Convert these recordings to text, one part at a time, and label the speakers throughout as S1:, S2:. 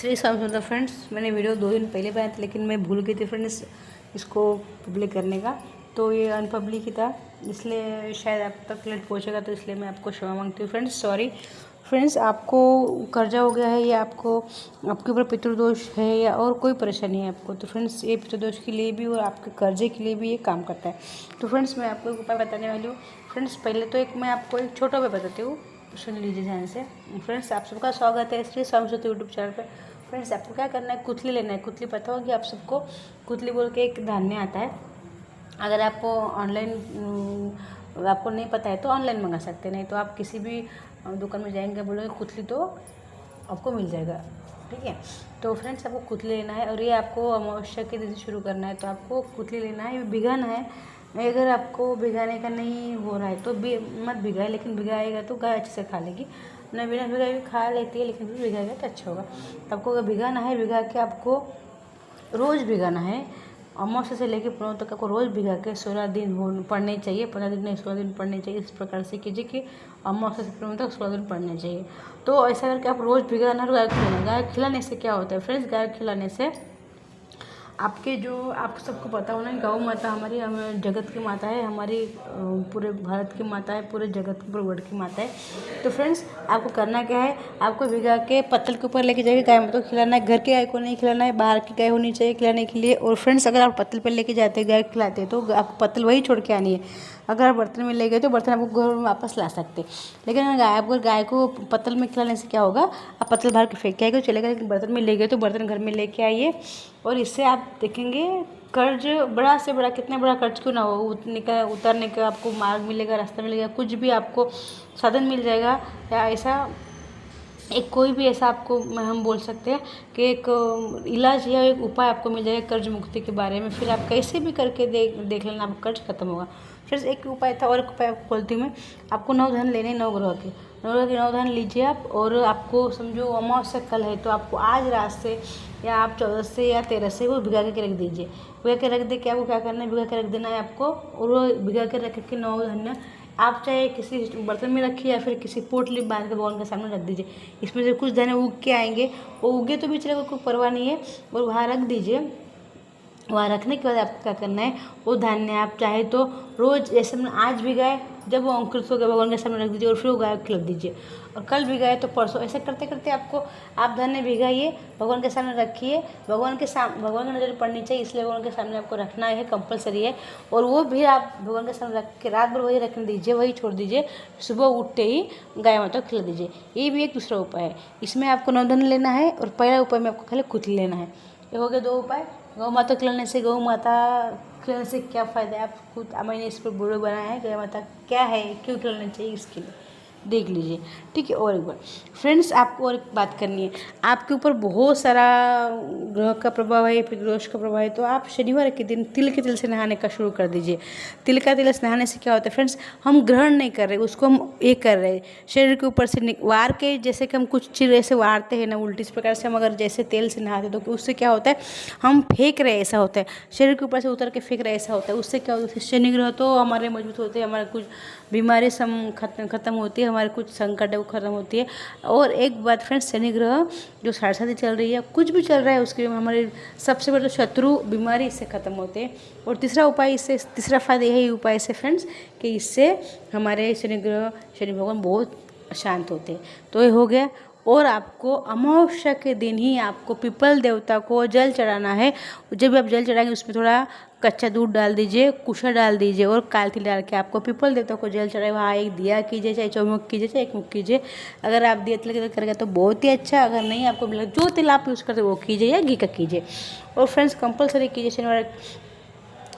S1: Shri Swami friends, मैंने video 2 दिन पहले बनाया था लेकिन मैं भूल गई थी फ्रेंड्स इसको पब्लिक करने का। तो ये अनपब्लिक ही था, इसलिए शायद आप तक लेट पहुंचेगा, तो इसलिए मैं आपको क्षमा मांगती हूँ फ्रेंड्स। सॉरी फ्रेंड्स, आपको कर्जा हो गया है या आपको आपके ऊपर पितृदोष है या और कोई परेशानी है आपको, तो फ्रेंड्स ये पितृदोष के लिए भी और आपके कर्जे के लिए भी ये काम करता है। तो फ्रेंड्स मैं आपको एक उपाय बताने वाली हूँ। फ्रेंड्स पहले तो मैं आपको एक छोटा उपाय बताती हूँ, सुन लीजिए ध्यान से। फ्रेंड्स आप सबका स्वागत है श्री स्वामी यूट्यूब चैनल पर। फ्रेंड्स आपको क्या करना है, कुथली लेना है। कुथली पता होगी आप सबको, कुथली बोल के एक धान्य आता है। अगर आपको ऑनलाइन आपको नहीं पता है तो ऑनलाइन मंगा सकते हैं, नहीं तो आप किसी भी दुकान में जाएंगे बोलोगे कुथली तो आपको मिल जाएगा, ठीक है। तो फ्रेंड्स आपको कुथली लेना है और ये आपको अमावस्या के दिन शुरू करना है। तो आपको कुथली लेना है, भिगाना है। अगर आपको भिगाने का नहीं हो रहा है तो मत भिगाए, लेकिन भिगाएगा तो गाय अच्छे से खा लेगी। ना बिना भिगाए भी खा लेती है, लेकिन फिर भिगाएगा तो अच्छा होगा। तो आपको अगर भिगाना है, भिगा के आपको रोज़ भिगाना है। अमावस्या से लेकर 15 तक आपको रोज़ भिगा के 16 दिन हो पढ़ने चाहिए। 15 दिन नहीं 16 दिन पढ़ने चाहिए। इस प्रकार से कीजिए कि अमावस्या से 15 तक 16 दिन पढ़ने चाहिए। तो ऐसा करके आप रोज़ भिगाना और गाय खिलाना। गाय खिलाने से क्या होता है फ्रेंड्स, गाय खिलाने से आपके जो आप सबको पता होना, गौ माता हमारी जगत की माता है, हमारी पूरे भारत की माता है, पूरे जगत की पूरे वर्ल्ड की माता है। तो फ्रेंड्स आपको करना क्या है, आपको भिगा के पत्तल के ऊपर लेके जाके गाय माता को खिलाना है। घर के गाय को नहीं खिलाना है, बाहर की गाय होनी चाहिए खिलाने के लिए। और फ्रेंड्स अगर आप पत्तल पर लेके जाते हैं गाय खिलाते हैं तो आपको पत्तल वही छोड़ के आनी है। अगर आप बर्तन में ले गए तो बर्तन आपको घर में वापस ला सकते, लेकिन अगर गाय को पत्तल में खिलाने से क्या होगा, आप पत्तल बाहर के फेंक के आएगा चलेगा, लेकिन बर्तन में ले गए तो बर्तन घर में लेके आइए। और इससे आप देखेंगे कर्ज बड़ा से बड़ा, कितना बड़ा कर्ज क्यों ना हो, उतरने का आपको मार्ग मिलेगा, रास्ता मिलेगा, कुछ भी आपको साधन मिल जाएगा। या ऐसा एक कोई भी ऐसा आपको हम बोल सकते हैं कि एक इलाज या एक उपाय आपको मिल जाएगा कर्ज मुक्ति के बारे में। फिर आप कैसे भी करके देख लेना, आपका कर्ज खत्म होगा। फिर एक उपाय था और एक उपाय आपको बोलती हूँ मैं। आपको 9 धन लेने, 9 ग्रह के 9 धन लीजिए आप। और आपको समझो अमावस्या कल है तो आपको आज रात से या आप 14 से या 13 से वो भिगा के रख दीजिए। भिगा के रख दे के आपको क्या करना है, भिगा के रख देना है आपको। और वो भिगा के रख के 9 धन्य आप चाहे किसी बर्तन में रखिए या फिर किसी पोटली बांध के भगवान के सामने रख दीजिए। इसमें से कुछ दाने उग के आएंगे, वो उगे तो भी चलेगा, कोई परवाह नहीं है। और वहाँ रख दीजिए। वहाँ रखने के बाद आपको क्या करना है, वो धान्य आप चाहे तो रोज़ जैसे मैंने आज भिगाए, जब वो अंकुरित हो गया भगवान के सामने रख दीजिए और फिर वो गाय को खिला दीजिए। और कल भिगाए तो परसों, ऐसे करते करते आपको आप धान्य भिगाइए, भगवान के सामने रखिए। भगवान की नज़र पड़नी चाहिए, इसलिए भगवान के सामने आपको रखना है, कंपलसरी है। और वो भी आप भगवान के सामने रख के रात भर वही रखने दीजिए, वही छोड़ दीजिए। सुबह उठते ही गाय माता को खिला दीजिए। ये भी एक दूसरा उपाय है। इसमें आपको 9 धन लेना है और पहला उपाय में आपको खाली कुथली लेना है। ये हो गए 2 उपाय। गौ माता खिलाने से, गौ माता खिलाने से क्या फ़ायदा है, आप खुद मैंने इस पर वीडियो बनाया है, गौ माता क्या है, क्यों खिलाना चाहिए, इसके लिए देख लीजिए, ठीक है। और एक बार फ्रेंड्स आपको और एक बात करनी है, आपके ऊपर बहुत सारा ग्रह का प्रभाव है, पितृदोष का प्रभाव है, तो आप शनिवार के दिन तिल के तेल से नहाने का शुरू कर दीजिए। तिल का तेल से नहाने से क्या होता है फ्रेंड्स, हम ग्रहण नहीं कर रहे, उसको हम ये कर रहे हैं शरीर के ऊपर से वार के, जैसे कि हम कुछ चीज़ ऐसे वारते हैं ना उल्टी, इस प्रकार से हम अगर जैसे तेल से नहाते तो उससे क्या होता है, हम फेंक रहे ऐसा होता है, शरीर के ऊपर से उतर के फेंक रहे ऐसा होता है। उससे क्या होता है, शनि ग्रह तो हमारे मजबूत होते हैं, हमारे कुछ बीमारी खत्म होती है, हमारे कुछ संकट है वो खत्म होती है। और एक बात फ्रेंड्स, शनि ग्रह जो साढ़े चल रही है, कुछ भी चल रहा है, उसके हमारे सबसे बड़े शत्रु बीमारी इससे खत्म होते हैं। और तीसरा उपाय इससे, तीसरा फायदा यही उपाय से फ्रेंड्स कि इससे हमारे शनि ग्रह, शनि भगवान बहुत शांत होते हैं। तो ये हो गया। और आपको अमावस्या के दिन ही आपको पीपल देवता को जल चढ़ाना है। जब आप जल चढ़ाएंगे उसमें थोड़ा कच्चा दूध डाल दीजिए, कुशा डाल दीजिए और काल तिल डाल के आपको पीपल देवता को जल चढ़ाए। वहाँ एक दिया कीजिए, चाहे चौमुख कीजिए, चाहे एक मुख कीजिए। अगर आप दिया तिल करेंगे तो बहुत ही अच्छा, अगर नहीं आपको मिला जो तिल आप यूज़ करते वो कीजिए या घी का कीजिए। और फ्रेंड्स कंपलसरी कीजिए,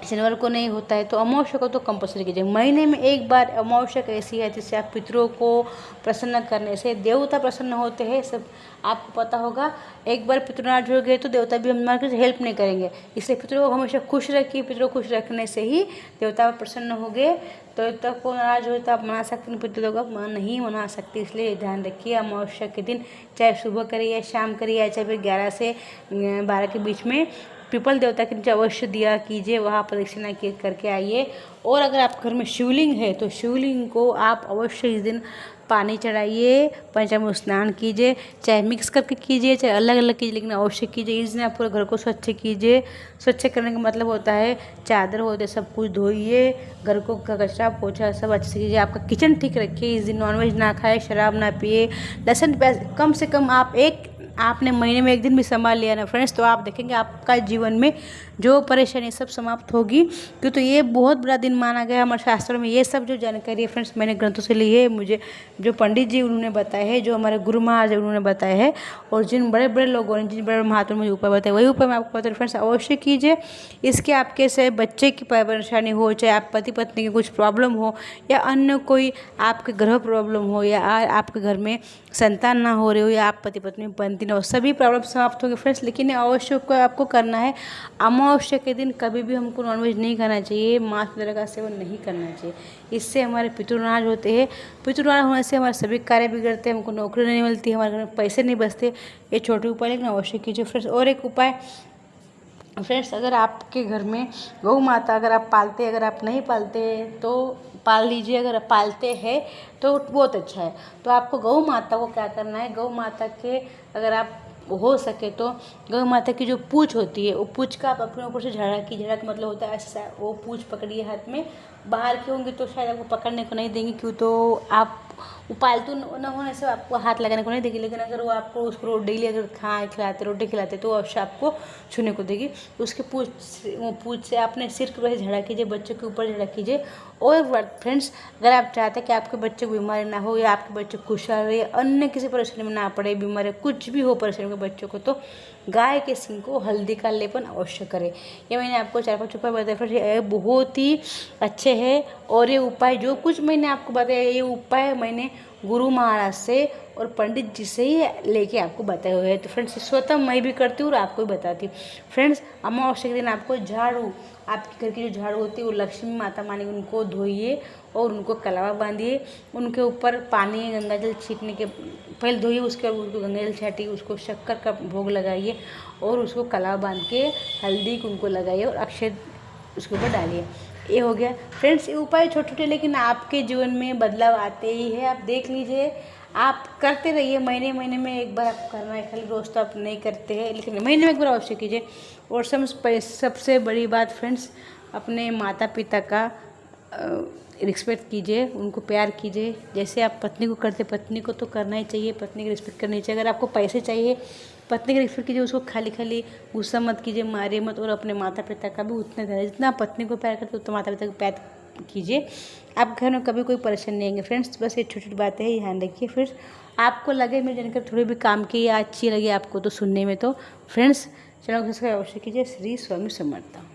S1: शनिवार को नहीं होता है तो अमावस्या को तो कंपलसरी कीजिए। महीने में एक बार अमावस्या ऐसी है जिससे आप पितरों को प्रसन्न करने से देवता प्रसन्न होते हैं, सब आपको पता होगा। एक बार पितृ नाराज हो गए तो देवता भी हमारे हेल्प नहीं करेंगे, इसलिए पितरों को हमेशा खुश रखिए। पितरों को खुश रखने से ही देवता प्रसन्न हो गए। तो देवता को नाराज हो तो आप मना सकते हैं, पितरों को नहीं मना सकते, इसलिए ध्यान रखिए। अमावस्या के दिन चाहे सुबह करिए या शाम करिए, चाहे फिर 11 से 12 के बीच में पीपल देवता के नीचे अवश्य दिया कीजिए, वहाँ प्रदक्षिणा करके आइए। और अगर आपके घर में शिवलिंग है तो शिवलिंग को आप अवश्य इस दिन पानी चढ़ाइए, पंचामृत स्नान कीजिए, चाहे मिक्स करके कीजिए चाहे अलग अलग कीजिए, लेकिन अवश्य कीजिए। इस दिन आप पूरे घर को स्वच्छ कीजिए। स्वच्छ करने का मतलब होता है चादर होते सब कुछ धोइए, घर को कचरा पोछा सब अच्छे से कीजिए, आपका किचन ठीक रखिए। इस दिन नॉनवेज ना खाए, शराब ना पिए, लहसुन प्याज कम से कम आपने महीने में 1 दिन भी संभाल लिया ना फ्रेंड्स, तो आप देखेंगे आपका जीवन में जो परेशानी सब समाप्त होगी। क्यों तो ये बहुत बड़ा दिन माना गया हमारे शास्त्रों में। ये सब जो जानकारी है फ्रेंड्स मैंने ग्रंथों से ली है, मुझे जो पंडित जी उन्होंने बताया है, जो हमारे गुरु महाराज उन्होंने बताया है, और जिन बड़े बड़े लोगों ने, जिन बड़े महात्मा मुझे उपाय बताए, वही उपाय मैं आपको बता रही हूँ फ्रेंड्स, अवश्य कीजिए। इसके आपके से बच्चे की परेशानी हो, चाहे आप पति पत्नी की कुछ प्रॉब्लम हो, या अन्य कोई आपके ग्रह प्रॉब्लम हो, या आपके घर में संतान ना हो रही हो, या आप पति पत्नी में बनती ना हो, सभी प्रॉब्लम समाप्त होंगे फ्रेंड्स। लेकिन अवश्य को आपको करना है, अमावस्या के दिन कभी भी हमको नॉनवेज नहीं खाना चाहिए, मांस वगैरह का सेवन नहीं करना चाहिए। इससे हमारे पितृनाश होते हैं। पितृनाश होने से हमारे सभी कार्य बिगड़ते हैं, हमको नौकरी नहीं मिलती, हमारे घर में पैसे नहीं बचते। ये छोटे उपाय लेकिन अवश्य कीजिए फ्रेंड्स। और एक उपाय फ्रेंड्स, अगर आपके घर में गौ माता अगर आप पालते, अगर आप नहीं पालते तो पाल लीजिए। अगर आप पालते हैं तो बहुत अच्छा है। तो आपको गौ माता को क्या करना है, गौ माता के अगर आप हो सके तो गौ माता की जो पूंछ होती है, वो पूंछ का आप अपने ऊपर से झाड़ा की, झाड़ा का मतलब होता है ऐसा, वो पूंछ पकड़िए हाथ में। बाहर के होंगे तो शायद आपको पकड़ने को नहीं देंगे, क्यों तो आप वो पालतू न होने से आपको हाथ लगाने को नहीं देगी। लेकिन अगर वो आपको उसको डेली अगर खिलाते, रोटी खिलाते, तो अवश्य आपको छूने को देगी। तो उसके पूंछ से अपने सिर के वैसे झड़ा कीजिए, बच्चों के ऊपर झड़ा कीजिए। और फ्रेंड्स, अगर आप चाहते हैं कि आपके बच्चे को बीमारी ना हो, या आपके बच्चे खुशहाल रहे, अन्य किसी परेशानी में ना पड़े, बीमारी कुछ भी हो परेशानी के बच्चों को, तो गाय के सिंग को हल्दी का लेपन अवश्य करें। ये मैंने आपको 4-5 उपाय बताए फ्रेंड्स, ये बहुत ही अच्छे हैं। और ये उपाय जो कुछ मैंने आपको बताया, ये उपाय मैंने गुरु महाराज से और पंडित जी से ही लेके आपको बताए हुए हैं। तो फ्रेंड्स स्वतः मैं भी करती हूँ और आपको भी बताती हूँ। फ्रेंड्स अमावस्या के दिन आपको झाड़ू, आपके घर की जो झाड़ू होती है वो लक्ष्मी माता मानी, उनको धोइए और उनको कलावा बांधिए। उनके ऊपर पानी गंगा जल छींटने के पहले धोइए, उसके बाद उसको गंगा जल छाटिए, उसको शक्कर का भोग लगाइए और उसको कलावा बांध के हल्दी कुमकुम लगाइए और अक्षत उसके ऊपर डालिए। ये हो गया फ्रेंड्स। ये उपाय छोटे छोटे लेकिन आपके जीवन में बदलाव आते ही है। आप देख लीजिए, आप करते रहिए, महीने महीने में एक बार आपको करना है, खाली रोज़ तो आप नहीं करते हैं, लेकिन महीने में एक बार अवश्य कीजिए। और सबसे बड़ी बात फ्रेंड्स, अपने माता पिता का रिस्पेक्ट कीजिए, उनको प्यार कीजिए। जैसे आप पत्नी को करते, पत्नी को तो करना ही चाहिए, पत्नी की रिस्पेक्ट करनी चाहिए। अगर आपको पैसे चाहिए, पत्नी की रिस्पेक्ट कीजिए, उसको खाली खाली गुस्सा मत कीजिए, मारिए मत। और अपने माता पिता का भी उतना ध्यान, जितना पत्नी को प्यार करते उतना माता पिता को प्यार कीजिए। आप घर में कभी कोई परेशानी नहीं आएंगे फ्रेंड्स। बस ये छोटी छोटी बातें हैं, ध्यान रखिए। फिर आपको लगे मेरी जानकारी थोड़ी भी काम की या अच्छी लगी आपको तो सुनने में, तो फ्रेंड्स चैनल को सब्सक्राइब अवश्य कीजिए। श्री स्वामी समर्थ।